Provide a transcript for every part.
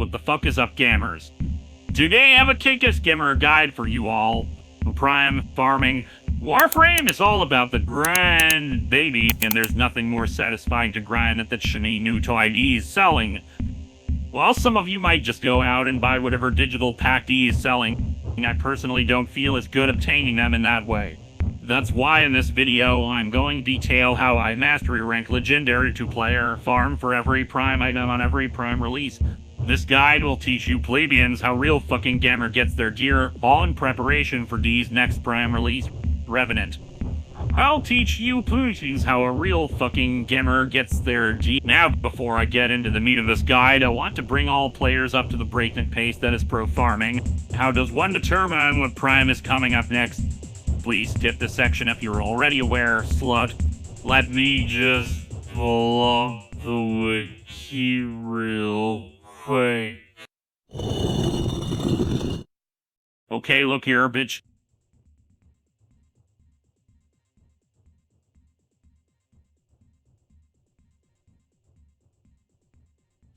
what the fuck is up, gamers? Today I have a kick-ass-gamer guide for you all. Prime farming. Warframe is all about the grind, baby, and there's nothing more satisfying to grind than that shiny new toy D is selling. While some of you might just go out and buy whatever digital pack D is selling, I personally don't feel as good obtaining them in that way. That's why in this video I'm going to detail how I mastery rank legendary 2-player, farm for every prime item on every prime release. This guide will teach you plebeians how real fucking gamer gets their gear, all in preparation for D's next prime release, Revenant. I'll teach you plebeians how a real fucking gamer gets their G. Now, before I get into the meat of this guide, I want to bring all players up to the breakneck pace that is pro farming. How does one determine what prime is coming up next? Please skip this section if you're already aware, slut. Let me just follow the wiki real quick. Okay, look here, bitch.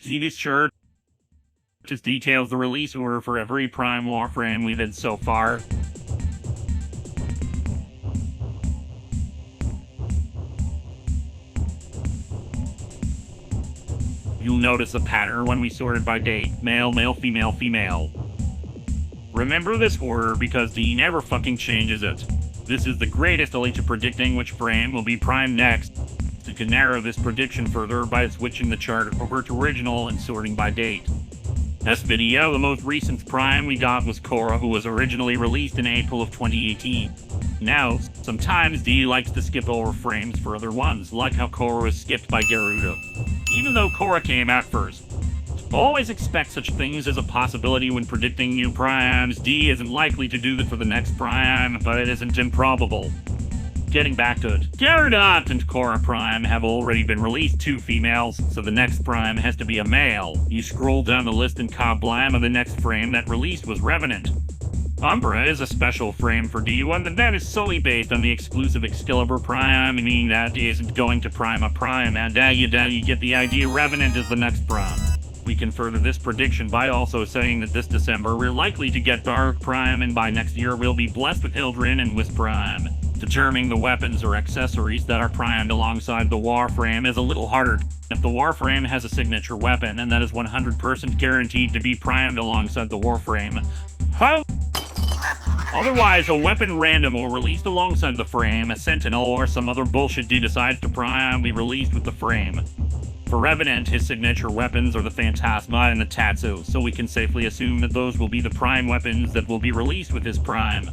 See this chart? Just details the release order for every prime Warframe we've had so far. You'll notice a pattern when we sorted by date. Male, male, female, female. Remember this order because D never fucking changes it. This is the greatest elite to predicting which frame will be prime next. You can narrow this prediction further by switching the chart over to original and sorting by date. This video, the most recent prime we got was Korra, who was originally released in April of 2018. Now, sometimes D likes to skip over frames for other ones, like how Korra was skipped by Garuda. Even though Korra came out first. Always expect such things as a possibility when predicting new primes. D isn't likely to do that for the next prime, but it isn't improbable. Getting back to it, Garuda and Korra Prime have already been released 2 females, so the next prime has to be a male. You scroll down the list and kablam, and the next frame that released was Revenant. Umbra is a special frame for D1, and that is solely based on the exclusive Excalibur Prime, meaning that isn't going to prime a prime, and you get the idea. Revenant is the next prime. We can further this prediction by also saying that this December we're likely to get Dark Prime, and by next year we'll be blessed with Hildren and Wisp Prime. Determining the weapons or accessories that are primed alongside the Warframe is a little harder. If the Warframe has a signature weapon, and that is 100% guaranteed to be primed alongside the Warframe. Otherwise, a weapon random or released alongside the frame, a Sentinel or some other bullshit D decides to prime, be released with the frame. For Revenant, his signature weapons are the Phantasma and the Tatsu, so we can safely assume that those will be the prime weapons that will be released with his prime.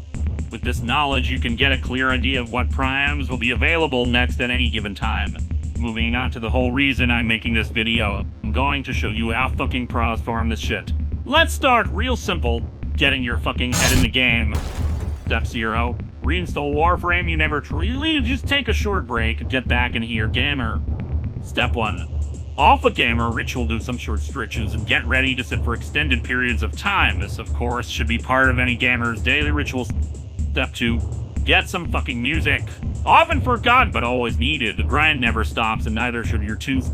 With this knowledge, you can get a clear idea of what primes will be available next at any given time. Moving on to the whole reason I'm making this video, I'm going to show you how fucking pros farm this shit. Let's start real simple, getting your fucking head in the game. Step 0. Reinstall Warframe. You never truly just take a short break and get back into your gamer. Step 1. Off a gamer, Ritual do some short stretches and get ready to sit for extended periods of time. This, of course, should be part of any gamer's daily rituals. Step 2. Get some fucking music. Often forgotten, but always needed. The grind never stops, and neither should your tunes.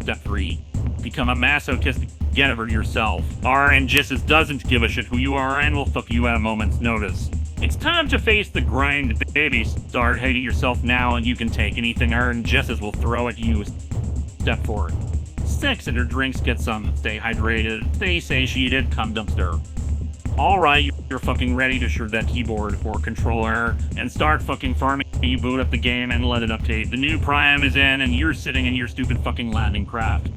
Step 3. Become a masochist. Get over yourself. RNGisses doesn't give a shit who you are and will fuck you at a moment's notice. It's time to face the grind, baby. Start hating yourself now, and you can take anything RNGisses will throw at you. Step 4. Sex and or drinks, get some. Stay hydrated. Stay satiated. Come dumpster. Alright, you're fucking ready to shoot that keyboard or controller and start fucking farming. You boot up the game and let it update. The new prime is in and you're sitting in your stupid fucking landing craft.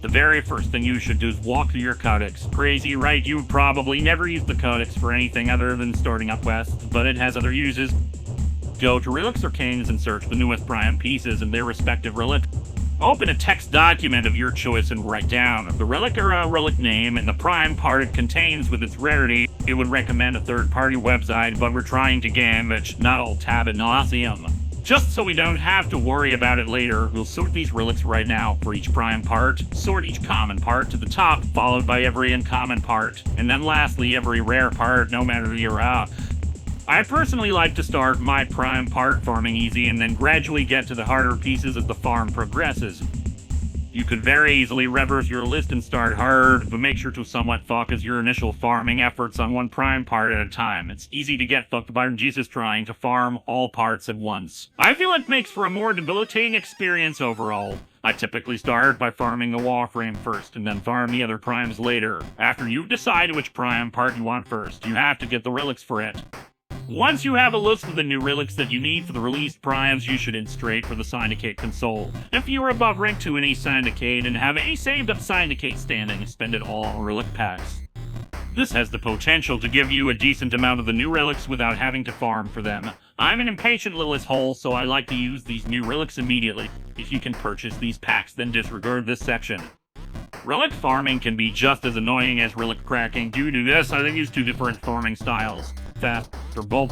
The very first thing you should do is walk through your codex. Crazy, right? You probably never used the codex for anything other than starting up west, but it has other uses. Go to Relics Arcanes and search the newest prime pieces and their respective relics. Open a text document of your choice and write down the relic or a relic name and the prime part it contains with its rarity. It would recommend a third-party website, but we're trying to gambit, not all tab ad nauseam. Just so we don't have to worry about it later, we'll sort these relics right now. For each prime part, sort each common part to the top, followed by every uncommon part, and then lastly every rare part, no matter the era. I personally like to start my prime part farming easy and then gradually get to the harder pieces as the farm progresses. You could very easily reverse your list and start hard, but make sure to somewhat focus your initial farming efforts on one prime part at a time. It's easy to get fucked by Jesus trying to farm all parts at once. I feel it makes for a more debilitating experience overall. I typically start by farming the Warframe first, and then farm the other primes later. After you've decided which prime part you want first, you have to get the relics for it. Once you have a list of the new relics that you need for the released primes, you should head straight for the Syndicate console. If you are above rank 2 in a Syndicate and have any saved up Syndicate standing, spend it all on Relic Packs. This has the potential to give you a decent amount of the new relics without having to farm for them. I'm an impatient little asshole, so I like to use these new relics immediately. If you can purchase these packs, then disregard this section. Relic farming can be just as annoying as relic cracking. Due to this, I use two different farming styles. Fast, or bulk.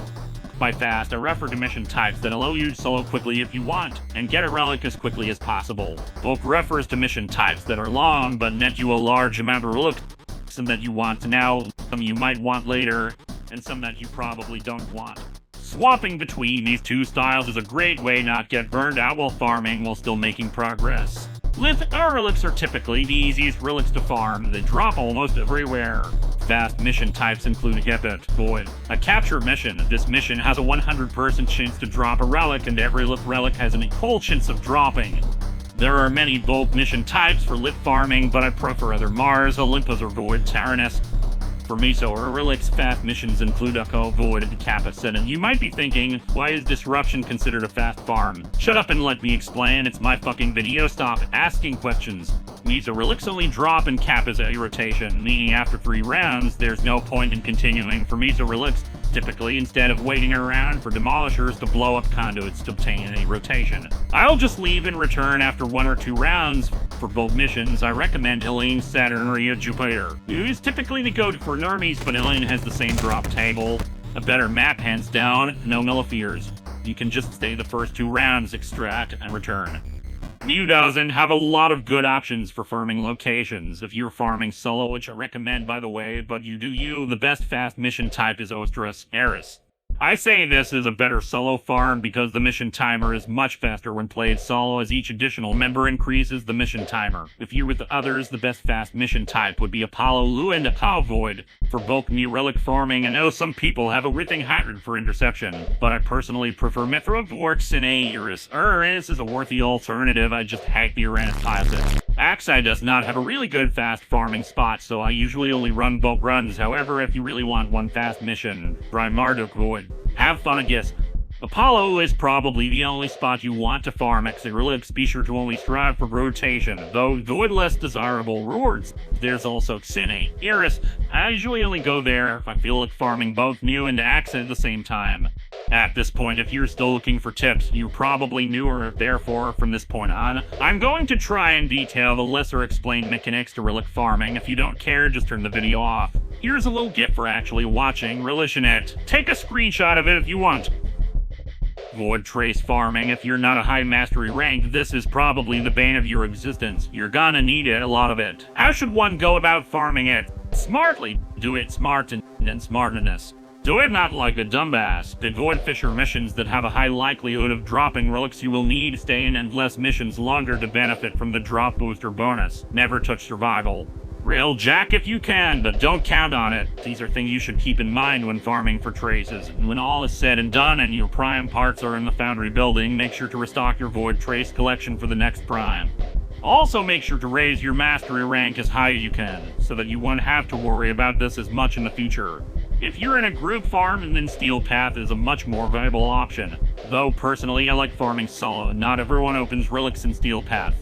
By fast, I refer to mission types that allow you to solo quickly if you want, and get a relic as quickly as possible. Bulk refers to mission types that are long, but net you a large amount of relics, some that you want now, some you might want later, and some that you probably don't want. Swapping between these two styles is a great way not get burned out while farming while still making progress. Lith relics are typically the easiest relics to farm. They drop almost everywhere. Fast mission types include Expedite, Void, a capture mission. This mission has a 100% chance to drop a relic, and every Lith relic has an equal chance of dropping. There are many bulk mission types for Lith farming, but I prefer other Mars, Olympus, or Void Tyrannus. For Meso or Relic's fast missions include Echo, Void, and Capacit, and you might be thinking, why is Disruption considered a fast farm? Shut up and let me explain, it's my fucking video, stop asking questions. Meso Relics only drop in Capacit rotation, meaning after 3 rounds, there's no point in continuing for Meso Relics. Typically, instead of waiting around for demolishers to blow up conduits to obtain a rotation. I'll just leave and return after 1 or 2 rounds. For both missions, I recommend Helene, Saturn, or Jupiter. It is typically the go-to for normies, but Helene has the same drop table, a better map hands down, no millifears. You can just stay the first 2 rounds, extract, and return. New doesn't have a lot of good options for farming locations. If you're farming solo, which I recommend by the way, but you do you, the best fast mission type is Ostras Eris. I say this is a better solo farm because the mission timer is much faster when played solo, as each additional member increases the mission timer. If you're with the others, the best fast mission type would be Apollo, Lu, and Apollo Void. For bulk new relic farming, I know some people have a ripping hatred for interception, but I personally prefer Mithra, Vorx, and Iris. Uranus is a worthy alternative, I just hate the Uranus pilot. Axi does not have a really good fast farming spot, so I usually only run bulk runs. However, if you really want one fast mission, try Marduk Void. Have fun, I guess. Apollo is probably the only spot you want to farm Axi relics. Be sure to only strive for rotation, though Void less desirable rewards. There's also Cine. Iris, I usually only go there if I feel like farming both new and Axi at the same time. At this point, if you're still looking for tips, you're probably newer, therefore, from this point on, I'm going to try and detail the lesser explained mechanics to relic farming. If you don't care, just turn the video off. Here's a little gift for actually watching, relish in it. Take a screenshot of it if you want. Void trace farming. If you're not a high mastery rank, this is probably the bane of your existence. You're gonna need it, a lot of it. How should one go about farming it? Smartly. Do it smart and smartness. Do it not like a dumbass. Avoid fisher missions that have a high likelihood of dropping relics. You will need to stay in endless missions longer to benefit from the drop booster bonus. Never touch survival. Rail jack if you can, but don't count on it. These are things you should keep in mind when farming for traces. And when all is said and done and your prime parts are in the foundry building, make sure to restock your void trace collection for the next prime. Also make sure to raise your mastery rank as high as you can, so that you won't have to worry about this as much in the future. If you're in a group farm, then Steel Path is a much more viable option. Though personally I like farming solo, and not everyone opens relics in Steel Path.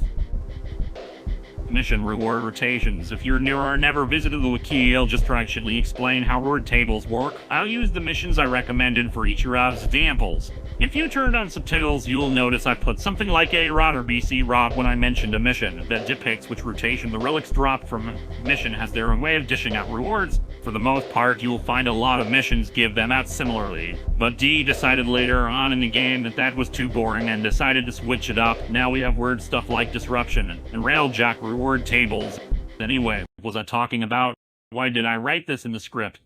Mission reward rotations. If you're new or never visited the wiki, I'll just actually explain how reward tables work. I'll use the missions I recommended for each of as examples. If you turned on subtitles, you'll notice I put something like A rod or BC rod when I mentioned a mission that depicts which rotation the relics dropped from a mission has their own way of dishing out rewards. For the most part, you will find a lot of missions give them out similarly, but D decided later on in the game that was too boring and decided to switch it up. Now we have weird stuff like disruption and railjack reward tables. Anyway, what was I talking about? Why did I write this in the script?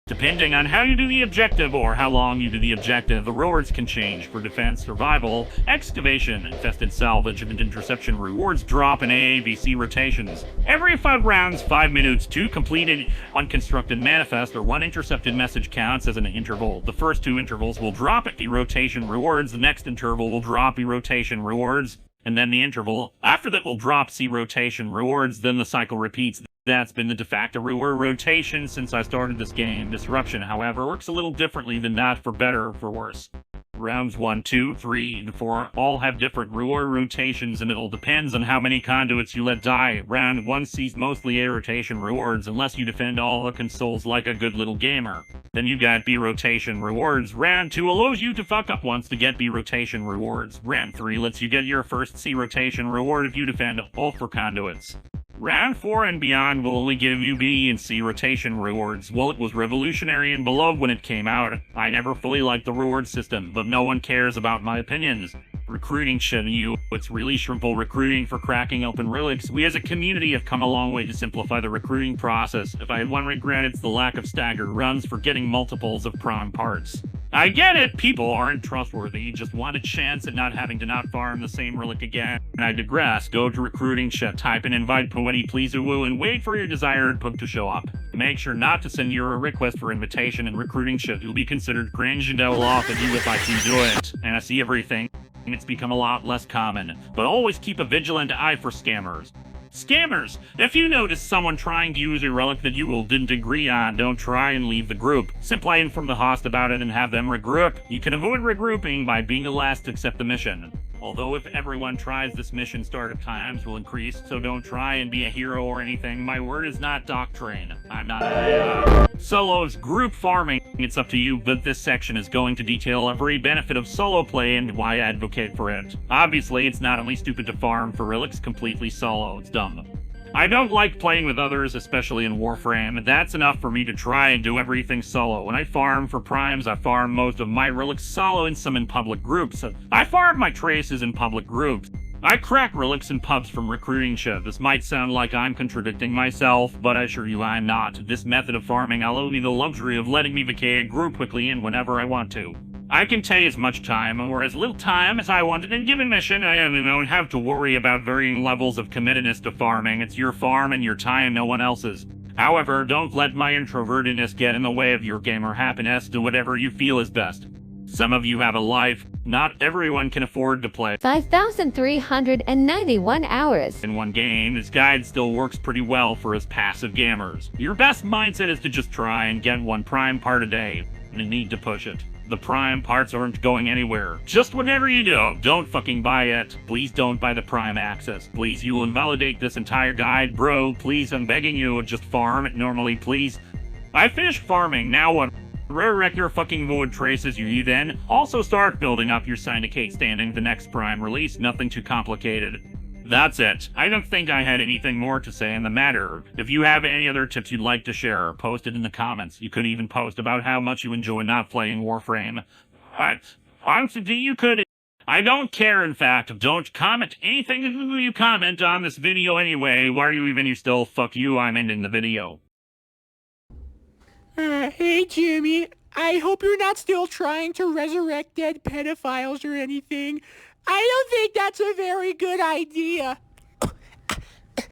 Depending on how you do the objective or how long you do the objective, the rewards can change. For defense, survival, excavation, infested salvage, and interception, rewards drop in AAVC rotations. Every 5 rounds, 5 minutes, 2 completed unconstructed manifest or 1 intercepted message counts as an interval. The first 2 intervals will drop the rotation rewards, the next interval will drop the rotation rewards, and then the interval after that will drop C rotation rewards, then the cycle repeats. That's been the de facto reward rotation since I started this game. Disruption, however, works a little differently than that, for better or for worse. Rounds 1, 2, 3, and 4 all have different reward rotations, and it all depends on how many conduits you let die. Round 1 sees mostly A rotation rewards unless you defend all the consoles like a good little gamer. Then you got B rotation rewards. Round 2 allows you to fuck up once to get B rotation rewards. Round 3 lets you get your first C rotation reward if you defend all 4 conduits. Round 4 and beyond will only give you B and C rotation rewards. While it was revolutionary and beloved when it came out, I never fully liked the reward system, but no one cares about my opinions. Recruiting shit you. It's really simple recruiting for cracking open relics. We as a community have come a long way to simplify the recruiting process. If I had one regret, it's the lack of staggered runs for getting multiples of prime parts. I get it, people aren't trustworthy, just want a chance at not having to not farm the same relic again. I digress, go to recruiting shit, type in invite Poeti please woo and wait for your desired book to show up. Make sure not to send your request for invitation and recruiting shit. You'll be considered cringe and I will laugh at you if I see do it. And I see everything. It's become a lot less common, but always keep a vigilant eye for scammers. Scammers! If you notice someone trying to use a relic that you all didn't agree on, don't try and leave the group. Simply inform the host about it and have them regroup. You can avoid regrouping by being the last to accept the mission. Although if everyone tries this mission, startup times will increase, so don't try and be a hero or anything. My word is not doctrine. I'm not Solos, group farming, it's up to you, but this section is going to detail every benefit of solo play and why I advocate for it. Obviously, it's not only stupid to farm for relics completely solo, it's dumb. I don't like playing with others, especially in Warframe. That's enough for me to try and do everything solo. When I farm for primes, I farm most of my relics solo and some in public groups. I farm my traces in public groups. I crack relics in pubs from recruiting shit. This might sound like I'm contradicting myself, but I assure you I'm not. This method of farming allows me the luxury of letting me vacate a group quickly and whenever I want to. I can take as much time or as little time as I want in a given mission. I don't have to worry about varying levels of committedness to farming. It's your farm and your time, no one else's. However, don't let my introvertedness get in the way of your gamer happiness. Do whatever you feel is best. Some of you have a life. Not everyone can afford to play 5,391 hours in one game. This guide still works pretty well for us passive gamers. Your best mindset is to just try and get 1 prime part a day. You need to push it. The prime parts aren't going anywhere. Just whatever you do, don't fucking buy it. Please don't buy the prime access. Please, you will invalidate this entire guide, bro. Please, I'm begging you, just farm it normally, please. I finished farming, now what? Rare your fucking wood traces you then. Also start building up your syndicate standing the next prime release, nothing too complicated. That's it. I don't think I had anything more to say in the matter. If you have any other tips you'd like to share, post it in the comments. You could even post about how much you enjoy not playing Warframe. Honestly, you could. I don't care, in fact. Don't comment anything you comment on this video anyway. Why are you even here still? Fuck you, I'm ending the video. Hey Jimmy, I hope you're not still trying to resurrect dead pedophiles or anything. I don't think that's a very good idea.